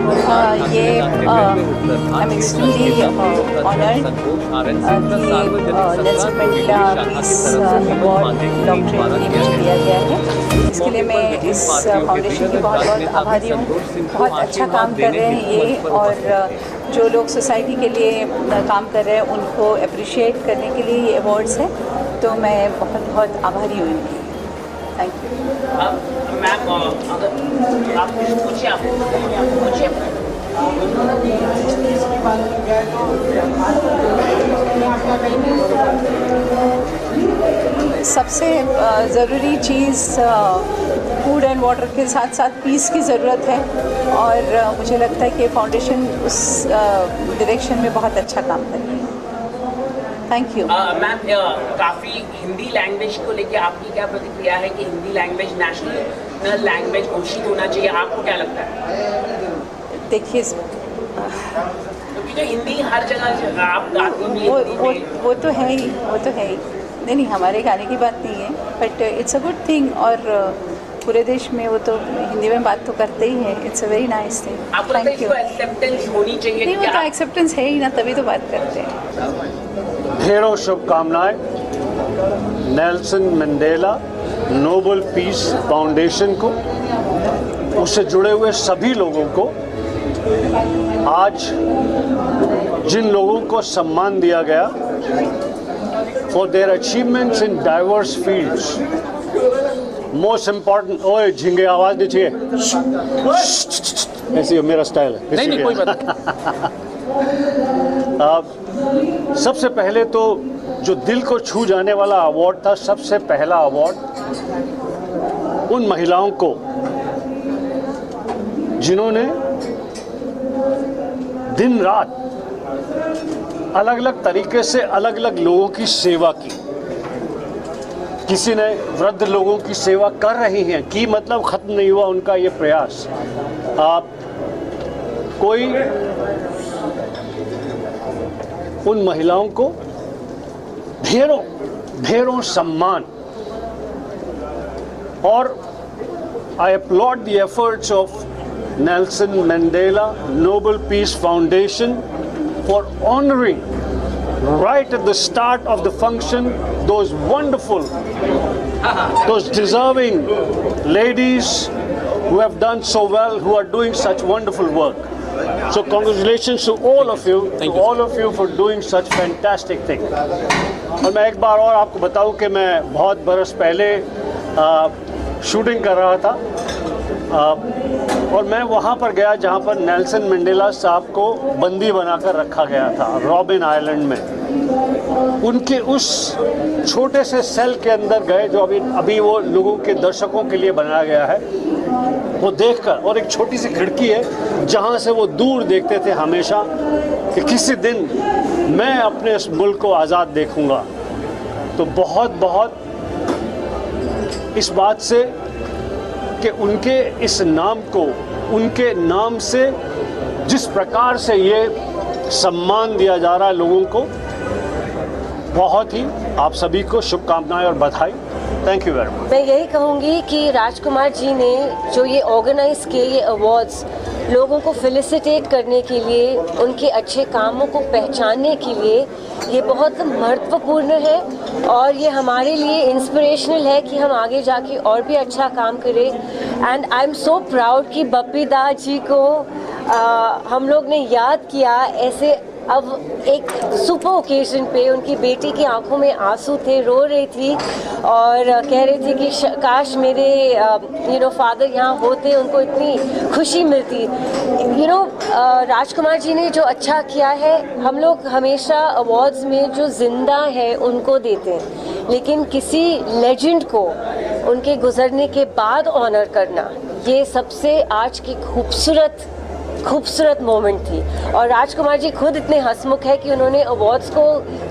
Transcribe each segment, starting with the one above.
ये I am extremely honoured कि Nelson Mandela peace award doctorate मुझे दिया गया है। इसके लिए मैं इस फाउंडेशन की बहुत बहुत आभारी हूँ। बहुत अच्छा काम कर रहे हैं ये, और जो लोग सोसाइटी के लिए काम कर रहे हैं उनको अप्रिशिएट करने के लिए ये अवार्ड्स हैं, तो मैं बहुत बहुत आभारी हूँ इनकी। Thank you. मैम अगर आप कुछ पूछिए, आप पूछिए। सबसे ज़रूरी चीज़ फूड एंड वाटर के साथ साथ पीस की ज़रूरत है, और मुझे लगता है कि फाउंडेशन उस डायरेक्शन में बहुत अच्छा काम कर रही है। Thank you. मैम काफ़ी हिंदी लैंग्वेज को लेके आपकी क्या प्रतिक्रिया है कि हिंदी लैंग्वेज नेशनल लैंग्वेज घोषित होना चाहिए, आपको क्या लगता है? देखिए, क्योंकि जो हिंदी हर जगह आप गाते हैं वो तो है ही, वो तो है ही। नहीं, हमारे गाने की बात नहीं है, but it's a good thing, और पूरे देश में वो तो हिंदी में बात तो करते ही हैं। It's a very nice thing. Thank you. Acceptance होनी चाहिए। नहीं, वो तो एक्सेप्टेंस है ही ना, तभी तो बात करते हैं। ढेरों शुभकामनाएं Nelson Mandela Nobel peace foundation को, उससे जुड़े हुए सभी लोगों को। आज जिन लोगों को सम्मान दिया गया for their achievements in diverse fields, most important, ओए झिंगे आवाज दीजिए, ऐसी मेरा स्टाइल है। नहीं कोई बात नहीं। सबसे पहले तो जो दिल को छू जाने वाला अवार्ड था, सबसे पहला अवार्ड उन महिलाओं को जिन्होंने दिन रात अलग अलग तरीके से अलग अलग लोगों की सेवा की। किसी ने वृद्ध लोगों की सेवा कर रही हैं कि मतलब ख़त्म नहीं हुआ उनका ये प्रयास। कोई उन महिलाओं को ढेरों सम्मान, और I applaud the efforts of Nelson Mandela Nobel Peace Foundation for honoring right at the start of the function those wonderful, those deserving ladies who have done so well, who are doing such wonderful work. So congratulations to all of you, for doing such fantastic thing. और मैं एक बार और आपको बताऊं कि मैं बहुत बरस पहले शूटिंग कर रहा था, और मैं वहाँ पर गया जहाँ पर नेल्सन मंडेला साहब को बंदी बनाकर रखा गया था, रॉबिन आइलैंड में। उनके उस छोटे से सेल के अंदर गए जो अभी वो लोगों के दर्शकों के लिए बनाया गया है, वो देखकर, और एक छोटी सी खिड़की है जहाँ से वो दूर देखते थे हमेशा कि किसी दिन मैं अपने इस मुल्क को आज़ाद देखूँगा। तो बहुत इस बात से कि उनके इस नाम को, उनके नाम से जिस प्रकार से ये सम्मान दिया जा रहा है लोगों को, बहुत ही आप सभी को शुभकामनाएं और बधाई। Thank you very much. मैं यही कहूँगी कि राजकुमार जी ने जो ये ऑर्गेनाइज किए ये अवार्ड्स लोगों को फेलिसिटेट करने के लिए, उनके अच्छे कामों को पहचानने के लिए, ये बहुत महत्वपूर्ण है, और ये हमारे लिए इंस्पिरेशनल है कि हम आगे जाके और भी अच्छा काम करें। And I am so proud कि बप्पी दा जी को हम लोग ने याद किया ऐसे। अब एक सुपर ओकेजन पे उनकी बेटी की आंखों में आंसू थे, रो रही थी और कह रही थी कि काश मेरे फादर यहाँ होते, उनको इतनी खुशी मिलती। राजकुमार जी ने जो अच्छा किया है, हम लोग हमेशा अवार्ड्स में जो जिंदा है उनको देते हैं, लेकिन किसी लेजेंड को उनके गुजरने के बाद ऑनर करना, ये सबसे आज की खूबसूरत मोमेंट थी। और राजकुमार जी खुद इतने हंसमुख है कि उन्होंने अवार्ड्स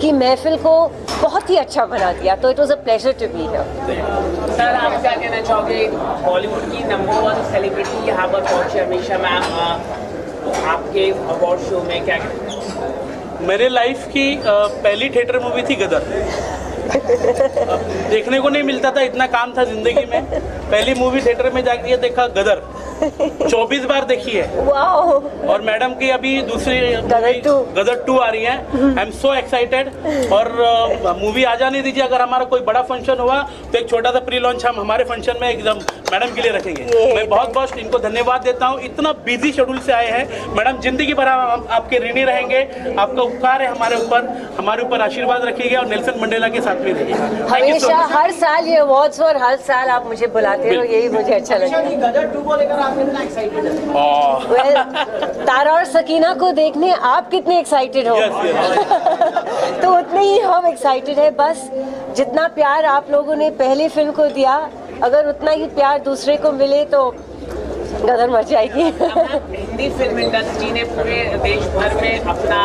की महफिल को बहुत ही अच्छा बना दिया। तो it was a pleasure to be here. Sir, आप क्या कहना चाहोगे? बॉलीवुड की नंबर 1 सेलिब्रिटी यहाँ पर पहुंचे हमेशा मैम, आपके अवार्ड शो में क्या कहते हैं? मेरे लाइफ की पहली थिएटर मूवी थी गदर। देखने को नहीं मिलता था, इतना काम था जिंदगी में। पहली मूवी थिएटर में जाके देखा गदर। 24 बार देखी है। वाओ। और मैडम की अभी दूसरी गदर 2 आ रही है। I am so excited. और मूवी आ जाने दीजिए, अगर हमारा कोई बड़ा फंक्शन हुआ तो एक छोटा सा प्री लॉन्च हम हमारे फंक्शन में एकदम मैडम के लिए रखेंगे। मैं बहुत बहुत इनको धन्यवाद देता हूँ, इतना बिजी शेड्यूल से आए हैं। मैडम जिंदगी भर हम आपके ऋणी रहेंगे, आपका उपकार है हमारे ऊपर आशीर्वाद रखिएगा और नेल्सन मंडेला के साथ में रहिए। हमेशा हर साल ये अवार्ड्स और हर साल आप मुझे बुलाते हो, यही मुझे अच्छा लगता है। गदर 2 को लेकर आप कितना एक्साइटेड हैं? Well, तारा और सकीना को देखने आप कितने एक्साइटेड हो? तो उतने ही हम एक्साइटेड है। बस जितना प्यार आप लोगों ने पहली फिल्म को दिया, अगर उतना ही प्यार दूसरे को मिले तो गदर मच जाएगी। हिंदी फिल्म इंडस्ट्री ने पूरे देश भर में अपना,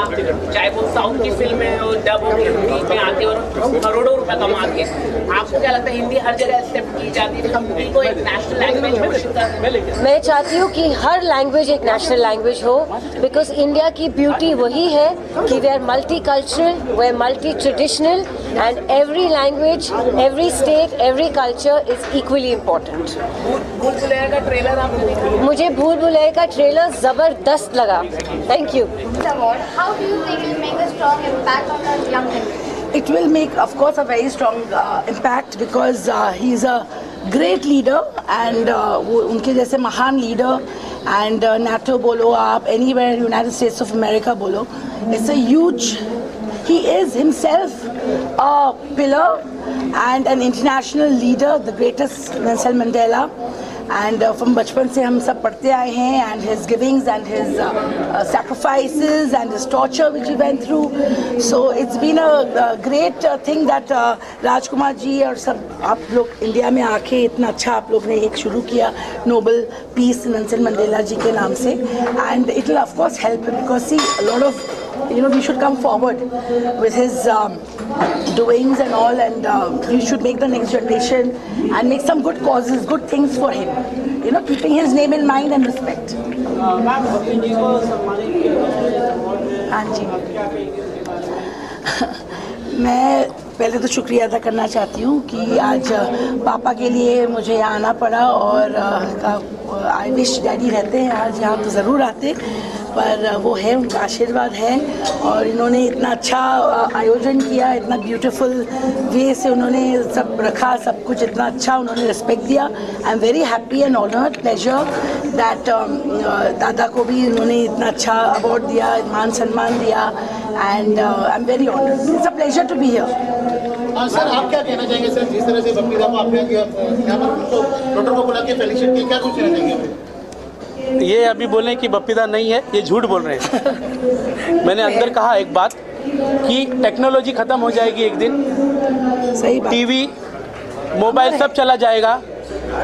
चाहे वो साउथ की फिल्में हो, डब हो, हिंदी में आते और करोड़ों रुपए कमाते हैं। आपको क्या लगता है हिंदी हर जगह एक्सेप्ट की जाती है, हिंदी को एक नेशनल लैंग्वेज में घोषित करना? मैं चाहती हूँ कि हर लैंग्वेज एक नेशनल लैंग्वेज हो, बिकॉज इंडिया की ब्यूटी वही है कि we are multi cultural, we are multi traditional and every language, every state, every culture is equally important. Bhool Bhulaiyaa का ट्रेलर आपने? मुझे भूल भुलैया का ट्रेलर जबरदस्त लगा। Thank you. How do you think it will make a strong impact on the young people? It will make, of course, a very strong impact because he is a great leader and वो उनके जैसे महान leader and NATO बोलो आप, anywhere United States of America बोलो, it's a huge, he is himself a pillar and an international leader, the greatest Nelson Mandela. And from बचपन से हम सब पढ़ते आए हैं and his givings and his sacrifices and his torture which he went through. So it's been a great thing that Rajkumar ji और सब आप लोग इंडिया में आके इतना अच्छा आप लोग ने एक शुरू किया नोबल पीस नेल्सन मंडेला जी के नाम से, and it will of course help because see a lot of we should come forward with his doings and all, and we should make the next generation and make some good causes, good things for him, keeping his name in mind and respect. हाँ जी, मैं पहले तो शुक्रिया अदा करना चाहती हूँ कि आज पापा के लिए मुझे यहाँ आना पड़ा और आई विश डैडी रहते हैं आज यहाँ तो ज़रूर आते, पर वो है, उनका आशीर्वाद है और इन्होंने इतना अच्छा आयोजन किया, इतना ब्यूटीफुल वे से उन्होंने सब रखा, सब कुछ इतना अच्छा उन्होंने रिस्पेक्ट दिया। आई am very happy and honoured, pleasure that दादा को भी उन्होंने इतना अच्छा अवार्ड दिया, मान सम्मान दिया and I am very honoured. It's a pleasure to be here. Sir आप क्या कहना चाहेंगे सर, जिस तरह से बप्पी दा को आपने यहाँ पर डॉक्टर को बुला के फेलिसिट किया, क्या कुछ कहना चाहेंगे? ये अभी बोले कि बप्पीदा नहीं है, ये झूठ बोल रहे हैं। मैंने अंदर कहा एक बात कि टेक्नोलॉजी खत्म हो जाएगी एक दिन, सही बात, टीवी मोबाइल सब चला जाएगा,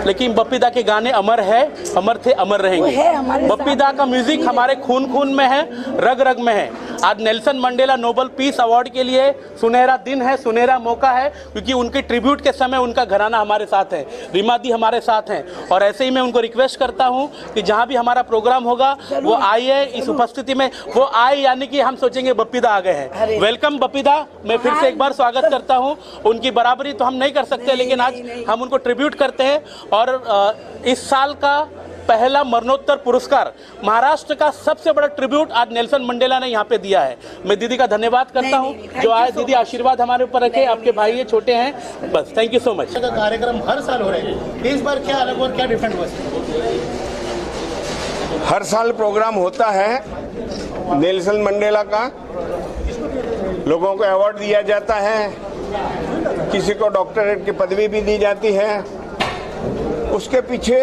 लेकिन बप्पीदा के गाने अमर है, अमर थे, अमर रहेंगे। बप्पीदा का म्यूजिक हमारे खून खून में है, रग रग में है। आज Nelson Mandela Nobel peace award के लिए सुनहरा दिन है, सुनहरा मौका है, क्योंकि उनके ट्रिब्यूट के समय उनका घराना हमारे साथ है, रीमा दी हमारे साथ हैं। और ऐसे ही मैं उनको रिक्वेस्ट करता हूं कि जहां भी हमारा प्रोग्राम होगा वो आइए, इस उपस्थिति में वो आए, यानी कि हम सोचेंगे बप्पीदा आ गए हैं। वेलकम बप्पीदा, मैं फिर से एक बार स्वागत करता हूं। उनकी बराबरी तो हम नहीं कर सकते, लेकिन आज हम उनको ट्रिब्यूट करते हैं। और इस साल का पहला मरणोत्तर पुरस्कार, महाराष्ट्र का सबसे बड़ा ट्रिब्यूट आज नेल्सन मंडेला ने यहाँ पे दिया है। मैं दीदी का धन्यवाद करता हूँ जो आए। दीदी आशीर्वाद हमारे ऊपर रखे, आपके भाई ये छोटे हैं, बस थैंक यू सो मच। कार्यक्रम हर साल हो रहे हैं, इस बार क्या अलग और क्या डिफरेंट हुआ? हर साल प्रोग्राम होता है नेल्सन मंडेला का, लोगों को अवार्ड दिया जाता है, किसी को डॉक्टरेट की पदवी भी दी जाती है। उसके पीछे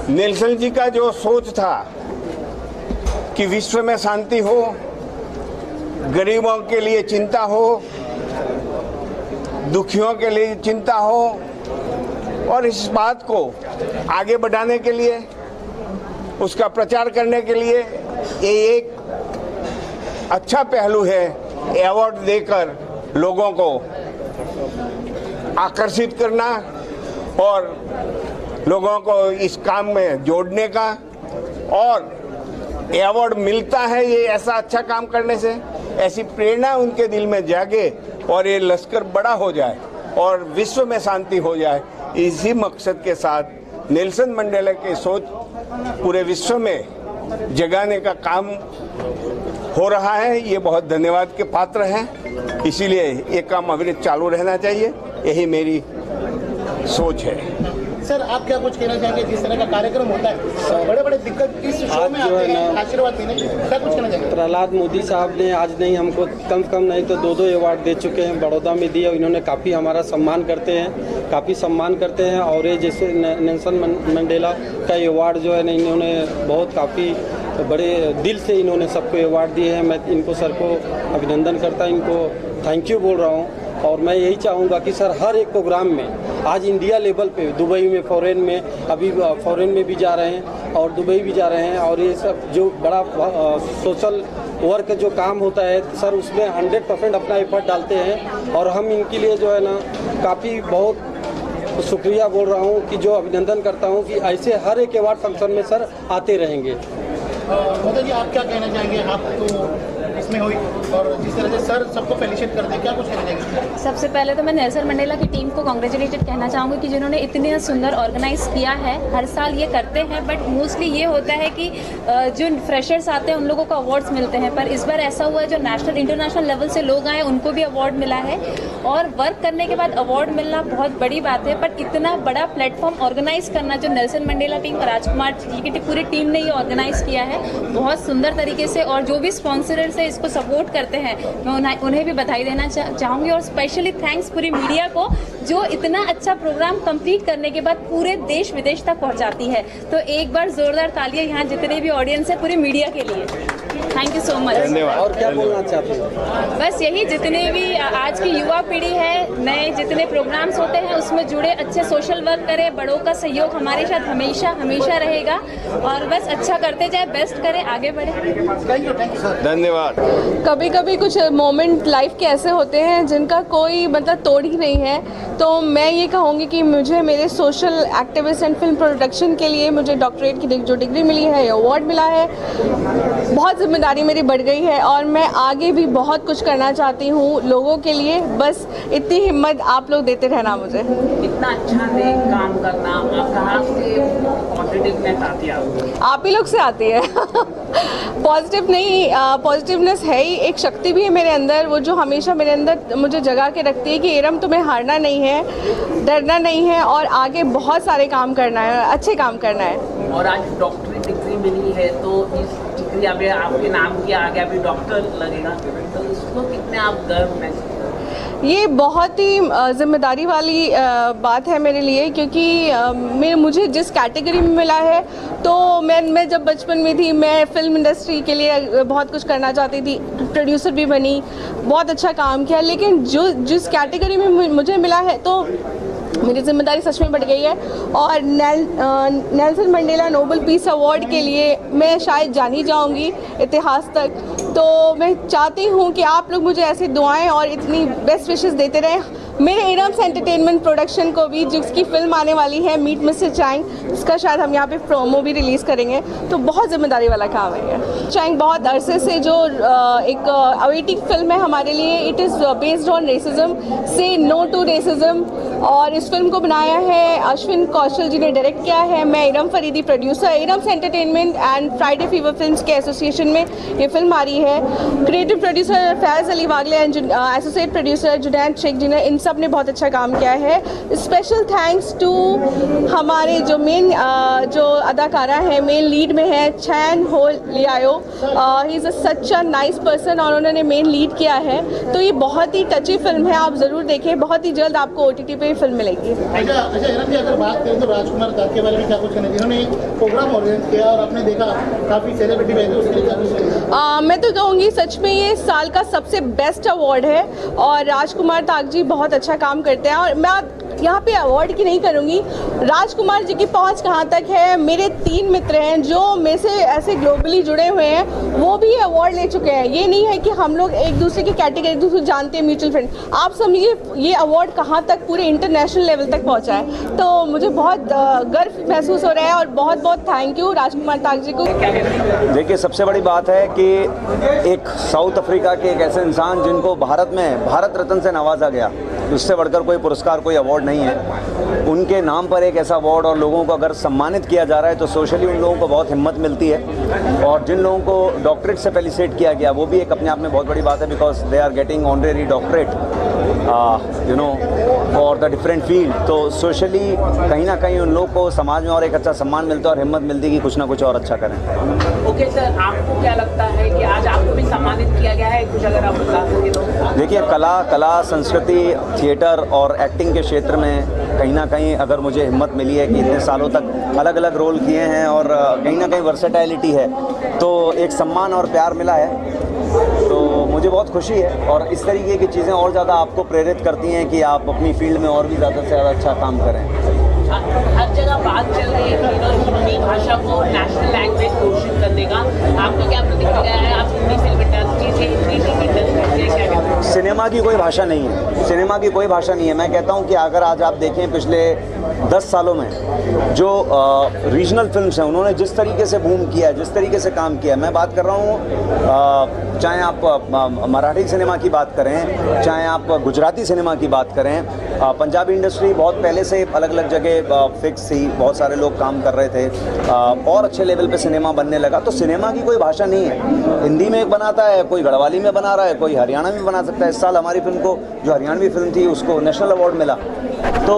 नेल्सन जी का जो सोच था कि विश्व में शांति हो, गरीबों के लिए चिंता हो, दुखियों के लिए चिंता हो, और इस बात को आगे बढ़ाने के लिए, उसका प्रचार करने के लिए ये एक अच्छा पहलू है, अवार्ड देकर लोगों को आकर्षित करना और लोगों को इस काम में जोड़ने का। और अवार्ड मिलता है ये ऐसा अच्छा काम करने से, ऐसी प्रेरणा उनके दिल में जागे और ये लश्कर बड़ा हो जाए और विश्व में शांति हो जाए। इसी मकसद के साथ नेल्सन मंडेला की सोच पूरे विश्व में जगाने का काम हो रहा है, ये बहुत धन्यवाद के पात्र हैं। इसीलिए ये काम अविरत चालू रहना चाहिए, यही मेरी सोच है। सर, आप क्या कुछ कहना चाहेंगे? जिस तरह का कार्यक्रम होता है, बड़े बड़े दिग्गज इस शो में आते हैं आशीर्वाद देने, क्या कुछ कहना चाहेंगे? प्रहलाद मोदी साहब ने आज नहीं हमको कम से कम नहीं तो 2 अवार्ड दे चुके हैं, बड़ौदा में दिए। इन्होंने काफ़ी हमारा सम्मान करते हैं और ये जैसे नेल्सन मंडेला का अवार्ड जो है ना, इन्होंने बहुत काफ़ी बड़े दिल से इन्होंने सबको अवार्ड दिए हैं। मैं इनको सर को अभिनंदन करता, इनको थैंक यू बोल रहा हूँ। और मैं यही चाहूँगा कि सर हर एक प्रोग्राम में आज इंडिया लेवल पे, दुबई में, फॉरेन में, अभी फॉरेन में भी जा रहे हैं और दुबई भी जा रहे हैं, और ये सब जो बड़ा सोशल वर्क जो काम होता है सर, उसमें 100% अपना एफर्ट डालते हैं। और हम इनके लिए जो है ना काफ़ी बहुत शुक्रिया बोल रहा हूँ कि जो अभिनंदन करता हूँ कि ऐसे हर एक अवार्ड फंक्शन में सर आते रहेंगे। मोदी जी, आप क्या कहना चाहेंगे? आप तो इसमें हुई और जिस तरह से सर सबको फेलिसिट करते हैं, क्या कुछ कहना चाहेंगे? सबसे पहले तो मैं नेल्सन मंडेला की टीम को कॉन्ग्रेचुलेटेड कहना चाहूँगी कि जिन्होंने इतने सुंदर ऑर्गेनाइज किया है। हर साल ये करते हैं, बट मोस्टली ये होता है कि जो फ्रेशर्स आते हैं उन लोगों को अवार्ड्स मिलते हैं, पर इस बार ऐसा हुआ है जो नेशनल इंटरनेशनल लेवल से लोग आए उनको भी अवार्ड मिला है। और वर्क करने के बाद अवार्ड मिलना बहुत बड़ी बात है, बट इतना बड़ा प्लेटफॉर्म ऑर्गेनाइज करना जो नेल्सन मंडेला टीम और राजकुमार जी की पूरी टीम ने ये ऑर्गेनाइज किया है बहुत सुंदर तरीके से, और जो भी स्पॉन्सरर्स है इसको सपोर्ट करते हैं मैं उन्हें भी बधाई देना चाहूँगी। और स्पेशली थैंक्स पूरी मीडिया को जो इतना अच्छा प्रोग्राम कंप्लीट करने के बाद पूरे देश विदेश तक पहुँचाती है। तो एक बार जोरदार तालियां यहाँ जितने भी ऑडियंस है पूरी मीडिया के लिए। Thank you so much. और क्या बोलना चाहते हैं? बस यही, जितने भी आज की युवा पीढ़ी है, नए जितने प्रोग्राम्स होते हैं उसमें जुड़े, अच्छे सोशल वर्क करें, बड़ों का सहयोग हमारे साथ हमेशा हमेशा रहेगा, और बस अच्छा करते जाए, बेस्ट करें, आगे बढ़े। धन्यवाद। कभी कभी कुछ मोमेंट लाइफ के ऐसे होते हैं जिनका कोई मतलब तोड़ ही नहीं है, तो मैं ये कहूँगी कि मुझे मेरे social activist and film production के लिए मुझे डॉक्टरेट की जो डिग्री मिली है, अवार्ड मिला है, बहुत जिम्मेदारी मेरी बढ़ गई है और मैं आगे भी बहुत कुछ करना चाहती हूँ लोगों के लिए। बस इतनी हिम्मत आप लोग देते रहना मुझे। इतना अच्छा काम करना, आप कहाँ से पॉजिटिवनेस आती है? आप ही लोग से आती है। पॉजिटिव नहीं, पॉजिटिवनेस है ही, एक शक्ति भी है मेरे अंदर, वो जो हमेशा मेरे अंदर मुझे जगा के रखती है कि इरम तुम्हें हारना नहीं है, डरना नहीं है और आगे बहुत सारे काम करना है, अच्छे काम करना है। और आज डॉक्टरेट डिग्री मिली है, तो इस डिग्री अभी आपके नाम के आगे अभी डॉक्टर लगेगा, तो इसको कितने आप गर्व महसूस? ये बहुत ही जिम्मेदारी वाली बात है मेरे लिए, क्योंकि मुझे जिस कैटेगरी में मिला है, तो मैं जब बचपन में थी मैं फिल्म इंडस्ट्री के लिए बहुत कुछ करना चाहती थी, प्रोड्यूसर भी बनी, बहुत अच्छा काम किया, लेकिन जिस कैटेगरी में मुझे मिला है तो मेरी जिम्मेदारी सच में बढ़ गई है। और Nelson Mandela Nobel peace award के लिए मैं शायद जानी जाऊंगी इतिहास तक, तो मैं चाहती हूं कि आप लोग मुझे ऐसी दुआएं और इतनी बेस्ट विशेस देते रहें। मेरे इरम्स एंटरटेनमेंट प्रोडक्शन को भी, जिसकी फिल्म आने वाली है मीट मिस्टर चैंग, इसका शायद हम यहाँ पे प्रोमो भी रिलीज़ करेंगे, तो बहुत जिम्मेदारी वाला काम है ये। चैंग बहुत अरसे से जो एक अवेटिंग फिल्म है हमारे लिए, it is based on racism, से नो टू रेसिज्म, और इस फिल्म को बनाया है अश्विन कौशल जी ने डायरेक्ट किया है। मैं Iram Faridi producer, Iram's Entertainment and Friday Fever Films के एसोसिएशन में ये फिल्म आ रही है। Creative producer Faiz Ali Wagle and associate producer Junaid Shaikh ji ने, इन सब ने बहुत अच्छा काम किया है। स्पेशल थैंक्स टू हमारे जो मेन जो अदाकारा है, मेन लीड में है Chan Ho Liao, he is such a nice person और उन्होंने मेन लीड किया है, तो ये बहुत ही टची फिल्म है, आप ज़रूर देखें, बहुत ही जल्द आपको OTT पे फिल्म मिलेगी। अच्छा इरम जी, अगर बात करें तो राजकुमार दास के बारे में क्या कुछ कहना, जिन्होंने एक प्रोग्राम ऑर्गेनाइज किया और आपने देखा काफ़ी सेलिब्रिटी बैठे, उसके लिए क्या कुछ कहना? मैं तो कहूँगी सच में ये साल का सबसे बेस्ट अवार्ड है और राजकुमार ताग जी बहुत अच्छा काम करते हैं। और मैं यहाँ पे अवार्ड की नहीं करूँगी, राजकुमार जी की पहुँच कहाँ तक है, मेरे 3 मित्र हैं जो मेरे से ऐसे ग्लोबली जुड़े हुए हैं, वो भी अवार्ड ले चुके हैं। ये नहीं है कि हम लोग एक दूसरे की कैटेगरी एक दूसरे जानते हैं, म्यूचुअल फ्रेंड, आप समझिए ये अवार्ड कहाँ तक पूरे इंटरनेशनल लेवल तक पहुँचा है, तो मुझे बहुत गर्व महसूस हो रहा है और बहुत बहुत थैंक यू राजकुमार ताग जी को। देखिए, सबसे बड़ी बात है कि एक साउथ अफ्रीका के एक ऐसे इंसान जिनको भारत में भारत रत्न से नवाजा गया, उससे बढ़कर कोई पुरस्कार, कोई अवार्ड नहीं है। उनके नाम पर एक ऐसा अवार्ड और लोगों को अगर सम्मानित किया जा रहा है तो सोशली उन लोगों को बहुत हिम्मत मिलती है। और जिन लोगों को डॉक्टरेट से फेलिसिटेट किया गया वो भी एक अपने आप में बहुत बड़ी बात है, because they are getting honorary doctorate you know for the different field. तो सोशली कहीं ना कहीं उन लोगों को समाज में और एक अच्छा सम्मान मिलता है और हिम्मत मिलती है कि कुछ ना कुछ और अच्छा करें। ओके सर, आपको क्या लगता है कि आज आपको भी सम्मानित किया गया है, कुछ अगर आप बता सकें तो? देखिए, कला संस्कृति, थिएटर और एक्टिंग के क्षेत्र में कहीं ना कहीं अगर मुझे हिम्मत मिली है कि इतने सालों तक अलग अलग रोल किए हैं और कहीं ना कहीं वर्सेटैलिटी है, तो एक सम्मान और प्यार मिला है, तो मुझे बहुत खुशी है। और इस तरीके की चीज़ें और ज़्यादा आपको प्रेरित करती हैं कि आप अपनी फील्ड में और भी ज़्यादा से ज़्यादा अच्छा काम करें। हर जगह बात चल रही है कि हिंदी भाषा को नेशनल लैंग्वेज घोषित करने का, आपका क्या प्रतिक्रिया है? आप हिंदी फिल्म इंडस्ट्री से, हिंदी टीवी इंडस्ट्री से क्या कहते हैं? सिनेमा की कोई भाषा नहीं है, सिनेमा की कोई भाषा नहीं है। मैं कहता हूं कि अगर आज आप देखें पिछले 10 सालों में जो रीजनल फिल्म्स हैं उन्होंने जिस तरीके से बूम किया है, जिस तरीके से काम किया है, मैं बात कर रहा हूं चाहे आप मराठी सिनेमा की बात करें, चाहे आप गुजराती सिनेमा की बात करें, पंजाबी इंडस्ट्री बहुत पहले से अलग अलग जगह फिक्स थी, बहुत सारे लोग काम कर रहे थे और अच्छे लेवल पे सिनेमा बनने लगा। तो सिनेमा की कोई भाषा नहीं है। हिंदी में एक बनाता है, कोई गढ़वाली में बना रहा है, कोई हरियाणा में बना सकता है। इस साल हमारी फिल्म को, जो हरियाणवी फिल्म थी, उसको नेशनल अवार्ड मिला। तो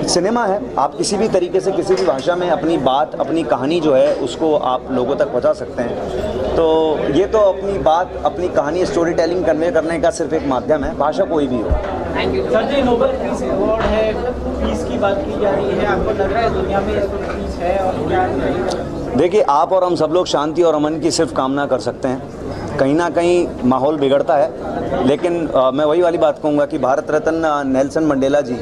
सिनेमा है, आप किसी भी तरीके से किसी भी भाषा में अपनी बात, अपनी कहानी जो है उसको आप लोगों तक पहुंचा सकते हैं। तो ये तो अपनी बात, अपनी कहानी, स्टोरी टेलिंग कन्वे करने का सिर्फ एक माध्यम है, भाषा कोई भी हो। Thank you sir ji. Nobel peace award है, पीस की बात की जा रही है, आपको लग रहा है दुनिया में पीस है और क्या नहीं? देखिए, आप और हम सब लोग शांति और अमन की सिर्फ कामना कर सकते हैं। कहीं ना कहीं माहौल बिगड़ता है, लेकिन मैं वही वाली बात कहूँगा कि भारत रत्न नेल्सन मंडेला जी,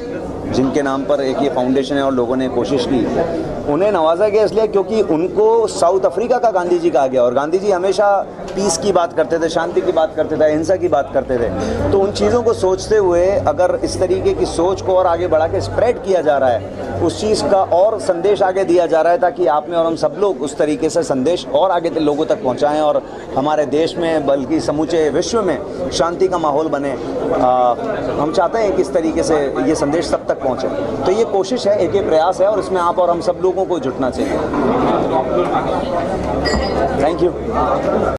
जिनके नाम पर एक ये फाउंडेशन है और लोगों ने कोशिश की, उन्हें नवाजा गया इसलिए क्योंकि उनको साउथ अफ्रीका का गांधी जी कहा गया। और गांधी जी हमेशा पीस की बात करते थे, शांति की बात करते थे, अहिंसा की बात करते थे। तो उन चीज़ों को सोचते हुए अगर इस तरीके की सोच को और आगे बढ़ा के स्प्रेड किया जा रहा है, उस चीज़ का और संदेश आगे दिया जा रहा है, ताकि आप में और हम सब लोग उस तरीके से संदेश और आगे लोगों तक पहुँचाएँ और हमारे देश में बल्कि समूचे विश्व में शांति का माहौल बने। हम चाहते हैं कि इस तरीके से ये संदेश सब तक पहुँचे। तो ये कोशिश है, एक ये प्रयास है और इसमें आप और हम सब लोगों को जुटना चाहिए। Thank you.